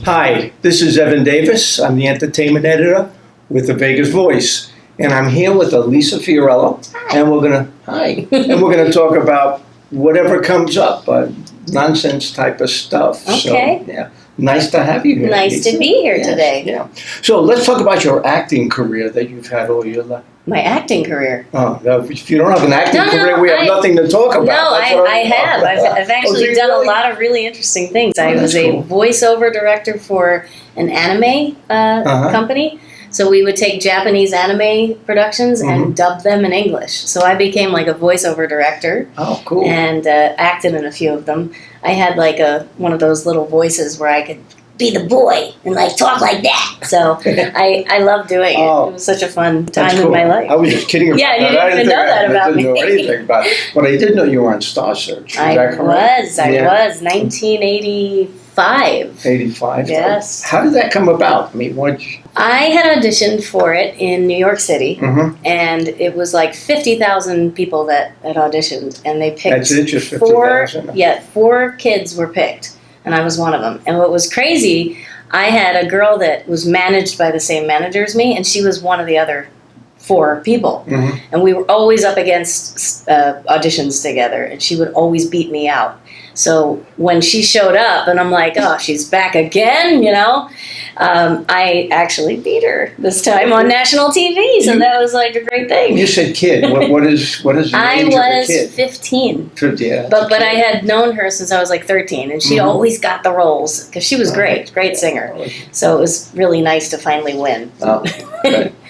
Hi, this is Evan Davis. I'm the entertainment editor with the Vegas Voice, and I'm here with Elisa Fiorillo, and we're gonna talk about whatever comes up, nonsense type of stuff. Okay. So, yeah, nice to have you here. Nice to be here today. Yeah. So let's talk about your acting career that you've had all your life. My acting career. Oh, no, if you don't have an acting career, we have nothing to talk about. No, I have. I've actually done a lot of really interesting things. I was a voiceover director for an anime company. So we would take Japanese anime productions and dub them in English. So I became like a voiceover director. Oh, cool. And acted in a few of them. I had like one of those little voices where I could be the boy and like talk like that. So I love doing it. It was such a fun time in my life. I was just kidding about that. Yeah, you didn't even know that about me. I didn't know anything about it. But I did know you were on Star Search. Is that correct? I was. 1985. 85? Yes. How did that come about? I mean, I had auditioned for it in New York City, and it was like 50,000 people that had auditioned, and they picked That's it, just 50,000? Yeah, 4 kids were picked, and I was one of them. And what was crazy, I had a girl that was managed by the same manager as me, and she was one of the other 4 people. And we were always up against auditions together, and she would always beat me out. So when she showed up, and I'm like, oh, she's back again, you know, I actually beat her this time on national TV. So that was like a great thing. You said kid. What is your age of a kid? 15. 50, yeah. But I had known her since I was like 13, and she always got the roles because she was great singer. So it was really nice to finally win. Oh,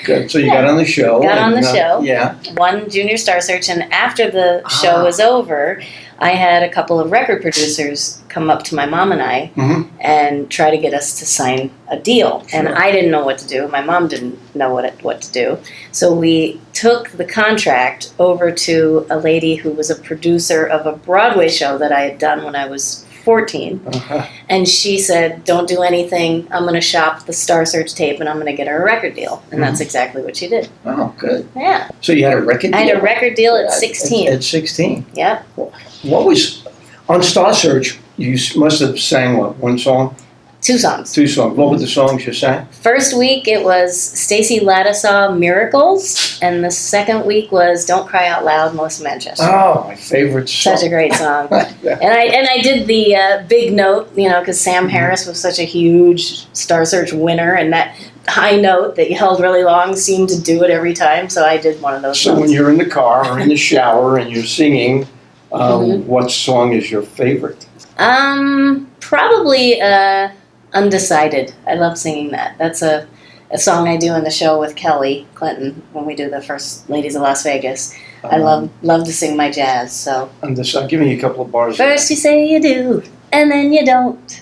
good. So you got on the show. Got on the show. Yeah. Won Junior Star Search, and after the show was over, I had a couple of record producers come up to my mom and I and try to get us to sign a deal. Sure. And I didn't know what to do. My mom didn't know what to do. So we took the contract over to a lady who was a producer of a Broadway show that I had done when I was 14. And she said, don't do anything. I'm going to shop the Star Search tape and I'm going to get her a record deal. And that's exactly what she did. Oh, good. Yeah. So you had a record deal? I had a record deal at 16. At 16? Yep. What was, on Star Search, you must have sang, what, one song? 2 songs. 2 songs. What were the songs you sang? First week it was Stacey Ladisaw, Miracles, and the second week was Don't Cry Out Loud, Melissa Manchester. Oh, my favorite song. Such a great song. And I did the big note, you know, because Sam Harris was such a huge Star Search winner, and that high note that you held really long seemed to do it every time, so I did one of those So songs. when you're in the car or in the shower and you're singing, what song is your favorite? Probably Undecided. I love singing that. That's a song I do in the show with Kelly Clinton when we do the First Ladies of Las Vegas. I love to sing my jazz. So Undecided. Give me a couple of bars. First you say you do, and then you don't.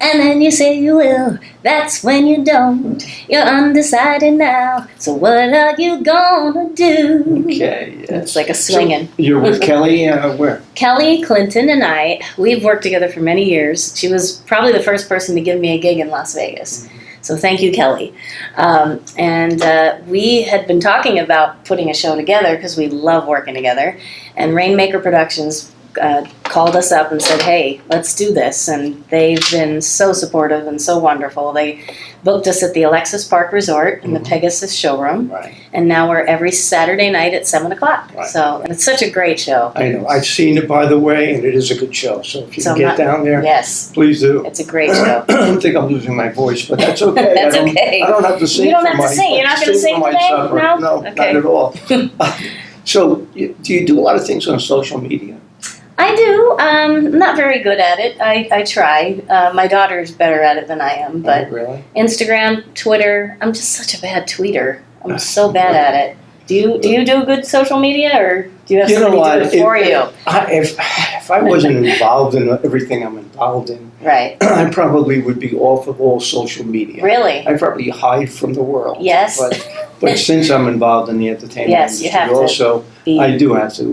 And then you say you will, that's when you don't. You're undecided now, so what are you gonna do? Okay, yes. It's like a swinging. So you're with Kelly, where? Kelly Clinton and I, we've worked together for many years. She was probably the first person to give me a gig in Las Vegas. So thank you, Kelly. And we had been talking about putting a show together because we love working together. And Rainmaker Productions called us up and said, hey, let's do this. And they've been so supportive and so wonderful. They booked us at the Alexis Park Resort in the Pegasus showroom. Right. And now we're every Saturday night at 7 o'clock. Right. So it's such a great show. I know. I've seen it, by the way, and it is a good show. So if you can get down there, yes, please do. It's a great show. I don't think I'm losing my voice, but that's okay. That's okay. I don't have to sing. You don't have to sing. You're not going to sing today? No? No, Okay. not at all. So do you do a lot of things on social media? I do. I'm not very good at it. I try. My daughter's better at it than I am. But really? Instagram, Twitter, I'm just such a bad tweeter. I'm so bad at it. Do you do good social media, or do you have somebody do it for you? If I wasn't involved in everything I'm involved in, right, I probably would be off of all social media. Really? I'd probably hide from the world. Yes. But since I'm involved in the entertainment industry, you have also, I do have to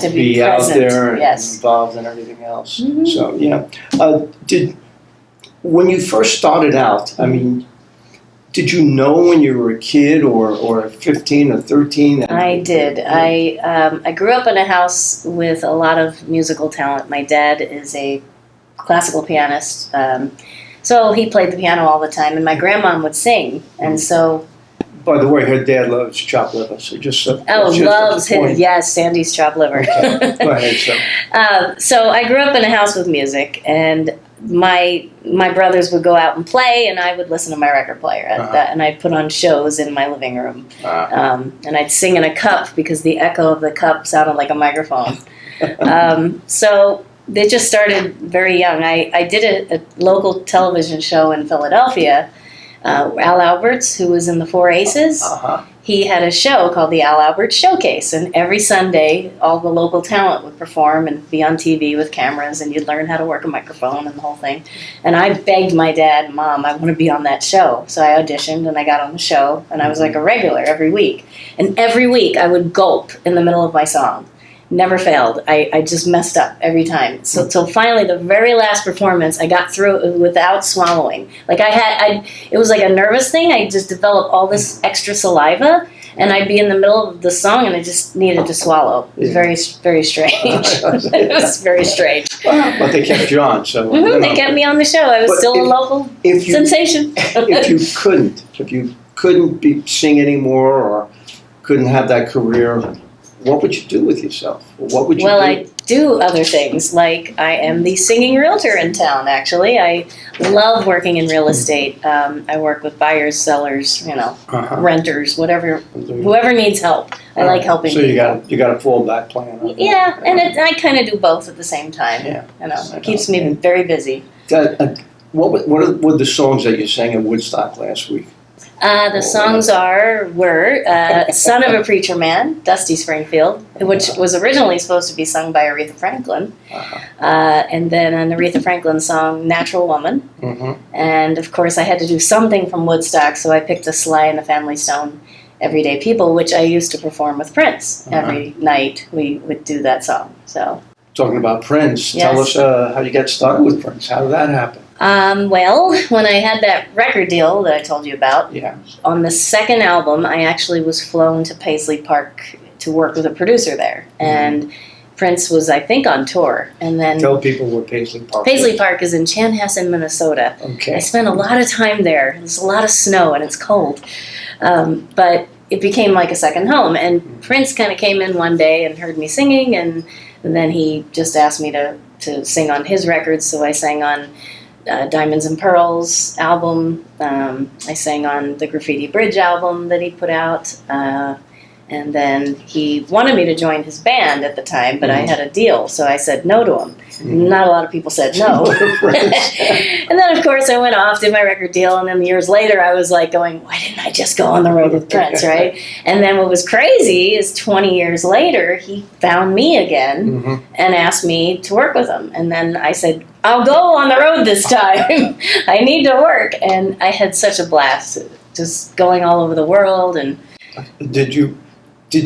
be out there and involved in everything else. So, yeah. When you first started out, I mean, did you know when you were a kid or 15 or 13? I did. I grew up in a house with a lot of musical talent. My dad is a classical pianist. So he played the piano all the time, and my grandmom would sing, and so. By the way, her dad loves chopped liver, so just Loves his, yes, Sandy's chopped liver. Okay. Go ahead, so. So I grew up in a house with music, and my brothers would go out and play, and I would listen to my record player, and I'd put on shows in my living room, and I'd sing in a cup because the echo of the cup sounded like a microphone. So they just started very young. I did a local television show in Philadelphia. Al Alberts, who was in the Four Aces, he had a show called the Al Alberts Showcase, and every Sunday all the local talent would perform and be on TV with cameras, and you'd learn how to work a microphone and the whole thing. And I begged my dad, Mom, I want to be on that show. So I auditioned and I got on the show, and I was like a regular every week. And every week I would gulp in the middle of my song. Never failed. I just messed up every time. So till finally the very last performance, I got through it without swallowing. Like it was like a nervous thing. I just developed all this extra saliva, and I'd be in the middle of the song, and I just needed to swallow. It was very, very strange. It was very strange. But they kept you on, so. They kept me on the show. I was still a local sensation. If you couldn't sing anymore or couldn't have that career, what would you do with yourself? What would you do? Well, I do other things. Like I am the singing realtor in town, actually. I love working in real estate. I work with buyers, sellers, renters, whoever needs help. I like helping people. So you got a fallback plan. Yeah, and I kind of do both at the same time. Yeah. It keeps me very busy. What were the songs that you sang at Woodstock last week? The songs were Son of a Preacher Man, Dusty Springfield, which was originally supposed to be sung by Aretha Franklin. And then an Aretha Franklin song, Natural Woman. And of course I had to do something from Woodstock, so I picked a Sly and the Family Stone, Everyday People, which I used to perform with Prince. Every night we would do that song. So. Talking about Prince, yes. Tell us how you got started with Prince. How did that happen? Well, when I had that record deal that I told you about, on the second album, I actually was flown to Paisley Park to work with a producer there. And Prince was, I think, on tour. And then tell people where Paisley Park is. Paisley Park is in Chanhassen, Minnesota. Okay. I spent a lot of time there. There's a lot of snow and it's cold. But it became like a second home. And Prince kind of came in one day and heard me singing, and then he just asked me to sing on his records. So I sang on Diamonds and Pearls album. I sang on the Graffiti Bridge album that he put out. And then he wanted me to join his band at the time, but I had a deal, so I said no to him. Not a lot of people said no. And then, of course, I went off, did my record deal, and then years later I was like going, why didn't I just go on the road with Prince, right? And then what was crazy is 20 years later, he found me again and asked me to work with him. And then I said, I'll go on the road this time. I need to work. And I had such a blast, just going all over the world. And Did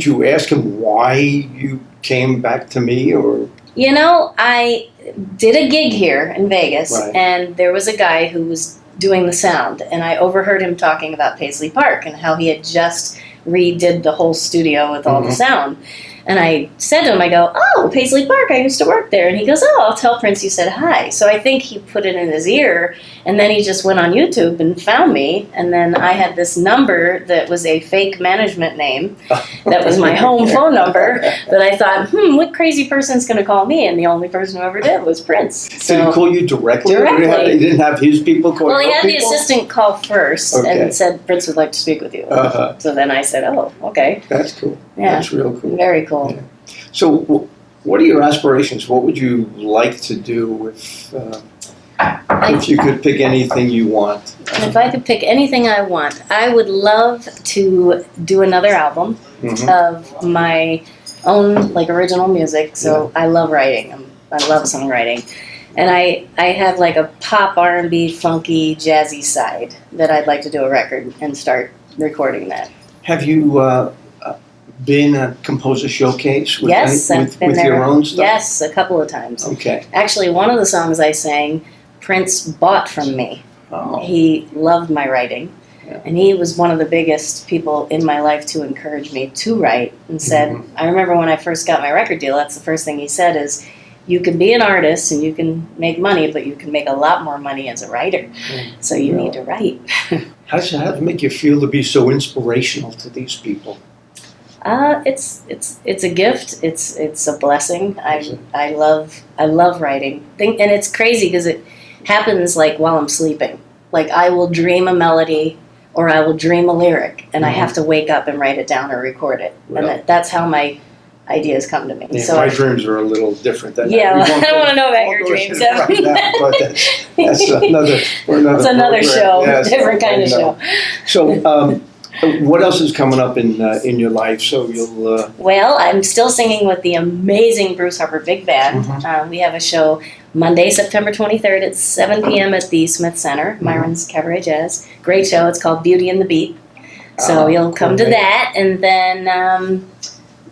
you ask him why you came back to me, or? I did a gig here in Vegas, and there was a guy who was doing the sound, and I overheard him talking about Paisley Park and how he had just redid the whole studio with all the sound. And I said to him, I go, oh, Paisley Park, I used to work there. And he goes, oh, I'll tell Prince you said hi. So I think he put it in his ear, and then he just went on YouTube and found me. And then I had this number that was a fake management name that was my home phone number that I thought, what crazy person's going to call me? And the only person who ever did was Prince. So, did he call you directly? Directly. He didn't have his people call you? Well, he had the assistant call first and said, Prince would like to speak with you. So then I said, oh, okay. That's cool. Yeah. That's real cool. Very cool. Yeah. So, what are your aspirations? What would you like to do if you could pick anything you want? If I could pick anything I want, I would love to do another album of my own, original music. So I love writing. I love songwriting. And I have a pop, R&B, funky, jazzy side that I'd like to do a record and start recording that. Have you been a composer showcase with, I've been with there. Your own stuff? Yes, a couple of times. Okay. Actually, one of the songs I sang, Prince bought from me. Oh. He loved my writing. Yeah. And he was one of the biggest people in my life to encourage me to write, and said, I remember when I first got my record deal, that's the first thing he said is, you can be an artist and you can make money, but you can make a lot more money as a writer. So you need to write. How does it make you feel to be so inspirational to these people? It's a gift. It's a blessing. I love writing. And it's crazy because it happens like while I'm sleeping. Like I will dream a melody or I will dream a lyric, and I have to wake up and write it down or record it. Really? And that's how my ideas come to me. Yeah, so my dreams are a little different than yeah, that. I don't want to know about your dreams. Right now, but that's another show, yes, different kind of show. So, what else is coming up in your life? So you'll. Well, I'm still singing with the amazing Bruce Harper Big Band. We have a show Monday, September 23rd at 7 p.m. at the Smith Center, Myron's Cabaret Jazz. Great show. It's called Beauty and the Beat. So you'll come to that, and then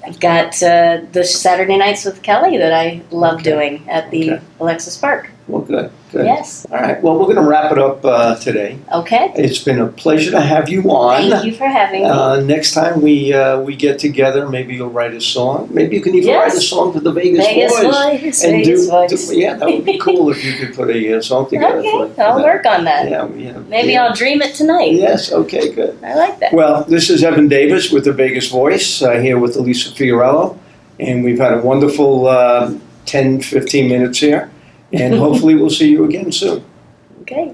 I've got the Saturday nights with Kelly that I love doing at the Alexis Park. Well, good. Yes. All right. Well, we're going to wrap it up today. Okay. It's been a pleasure to have you on. Thank you for having me. Next time we get together, maybe you'll write a song. Maybe you can even write a song for the Vegas Boys. Vegas Boys. Yeah, that would be cool if you could put a song together. Okay, I'll work on that. Yeah, maybe I'll dream it tonight. Yes, okay, good. I like that. Well, this is Evan Davis with the Vegas Voice, here with Elisa Fiorillo, and we've had a wonderful 10, 15 minutes here, and hopefully we'll see you again soon. Okay.